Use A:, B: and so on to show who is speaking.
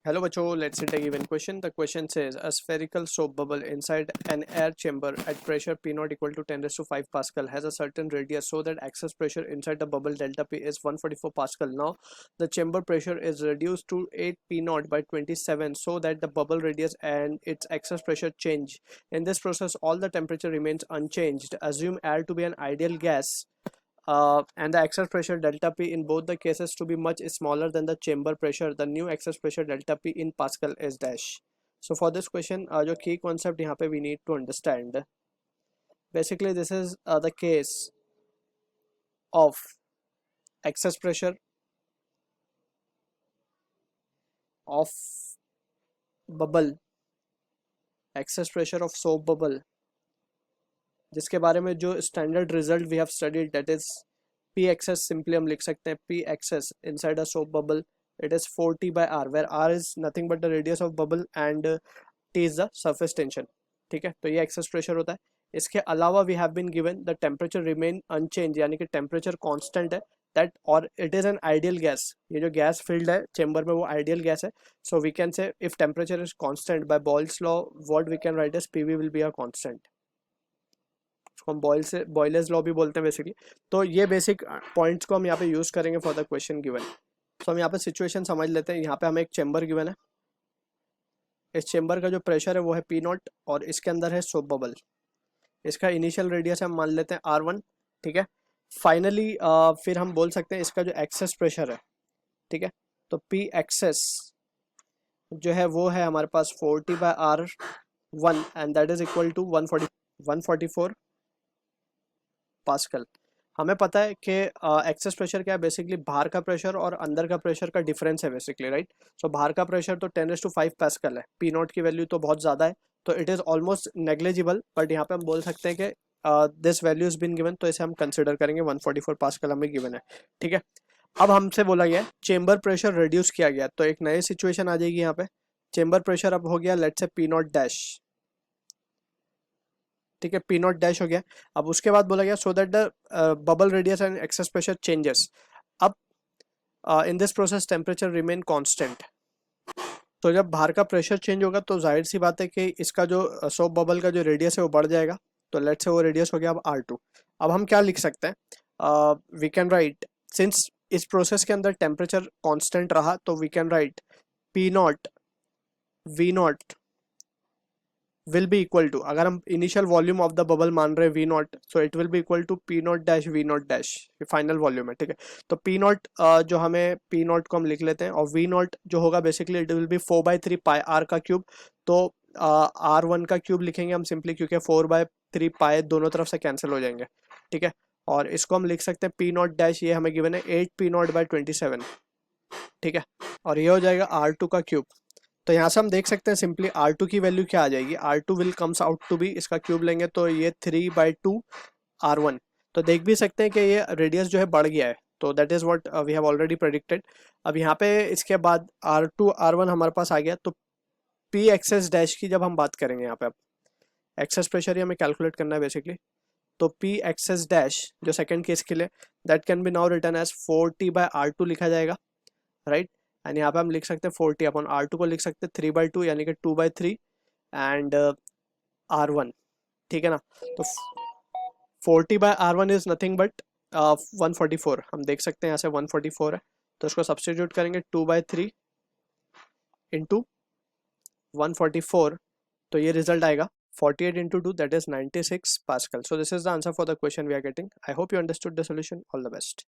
A: Hello, Bacho. Let's take a given question. The question says a spherical soap bubble inside an air chamber at pressure P naught equal to 10 raised to 5 Pascal has a certain radius so that excess pressure inside the bubble delta P is 144 Pascal. Now, the chamber pressure is reduced to 8 P naught by 27 so that the bubble radius and its excess pressure change. In this process, all the temperature remains unchanged. Assume air to be an ideal gas and the excess pressure delta P in both the cases to be much smaller than the chamber pressure. The new excess pressure delta P in Pascal is dash. So for this question, जो key concept यहाँ पे we need to understand. Basically, this is the case of excess pressure of bubble, excess pressure of soap bubble, जिसके बारे में जो standard result we have studied, that is P excess. Simply हम लिख सकते हैं P excess inside a soap bubble, it is 4T by R, where R is nothing but the radius of bubble and T is the surface tension. ठीक है, तो ये excess pressure होता है. इसके अलावा we have been given the temperature remain unchanged, यानी कि टेम्परेचर कांस्टेंट है. दैट और it is an ideal gas. ये जो गैस फिल्ड है चेंबर में वो आइडियल गैस है. So we can say if temperature is constant by Boyle's law what we can write as PV will be a constant. हम Boyle's law भी बोलते हैं बेसिकली. तो ये बेसिक पॉइंट्स को हम यहाँ पे यूज करेंगे फॉर द क्वेश्चन गिवन. तो हम यहाँ पे सिचुएशन समझ लेते हैं. यहाँ पे हमें एक चेंबर गिवन है. इस चेंबर का जो प्रेशर है वो है पी नॉट और इसके अंदर है सोप बबल. इसका इनिशियल रेडियस हम मान लेते हैं R1. ठीक है. फाइनली फिर हम बोल सकते हैं इसका जो एक्सेस प्रेशर है, ठीक है, तो P एक्सेस जो है वो है हमारे पास 40 by R1 and that is equal to 144 pascal. हमें पता है कि एक्सेस प्रेशर क्या है. बेसिकली बाहर का प्रेशर और अंदर का प्रेशर का डिफरेंस है बेसिकली, राइट. सो बाहर का प्रेशर तो 10⁵ पास्कल है. पी नॉट की वैल्यू तो बहुत ज़्यादा है, तो it is almost negligible. But यहाँ पे हम बोल सकते हैं कि this value is been given, तो इसे हम कंसिडर करेंगे. 144 पास्कल हमें गिवन है. ठीक है. अब हमसे बोला गया चेंबर प्रेशर रिड्यूस किया गया, तो एक नई सिचुएशन आ जाएगी यहाँ पे. चेंबर प्रेशर अब हो गया let's say P not dash. ठीक है, पी नॉट डैश हो गया. अब उसके बाद बोला गया so that the bubble radius and excess pressure changes. अब in this process temperature remain constant. तो जब बाहर का प्रेशर चेंज होगा तो जाहिर सी बात है कि इसका जो सोप बबल का जो रेडियस है वो बढ़ जाएगा. तो लेट्स से वो रेडियस हो गया अब R2. अब हम क्या लिख सकते हैं, वी कैन राइट, सिंस इस प्रोसेस के अंदर टेम्परेचर कांस्टेंट रहा, तो we can write P not V not will be equal to, अगर हम initial volume of the bubble मान रहे हैं V not, so it will be equal to P not dash V not dash. Final volume है. ठीक है. तो P not जो हमें पी नॉट को हम लिख लेते हैं और वी नॉट जो होगा basically it will be 4/3 pi r का क्यूब. तो R1 का क्यूब लिखेंगे हम सिंपली, क्योंकि 4/3 पाई दोनों तरफ से कैंसिल हो जाएंगे. ठीक है. और इसको हम लिख सकते हैं पी नॉट डैश, ये हमें गिवन है 8 पी नॉट बाई 27. ठीक है. और ये हो जाएगा R2 का क्यूब. तो यहाँ से हम देख सकते हैं सिंपली R2 की वैल्यू क्या आ जाएगी. R2 will comes out to be, इसका क्यूब लेंगे तो ये 3/2 R1. तो देख भी सकते हैं कि ये रेडियस जो है बढ़ गया है. तो that is what we have already predicted. अब यहाँ पे इसके बाद R2 R1 हमारे पास आ गया. तो P एक्सेस डैश की जब हम बात करेंगे यहाँ पे, अब एक्सेस प्रेशर ही हमें कैलकुलेट करना है बेसिकली. तो P एक्सेस डैश जो सेकेंड केस के लिए, that can be now written as 4T by R2 लिखा जाएगा, राइट. एंड यहाँ पे हम लिख सकते हैं 4T अपॉन R2 को लिख सकते हैं 3/2 यानी कि 2/3 एंड R1. ठीक है ना. तो 4T bye R1 is nothing but 144. हम देख सकते हैं यहाँ से 144 है, तो इसको सब्सटीट्यूट करेंगे 2/3 इंटू 144, तो ये रिजल्ट आएगा 48 into 2, that is 96 Pascal. So this is the answer for the question we are getting. I hope you understood the solution. All the best.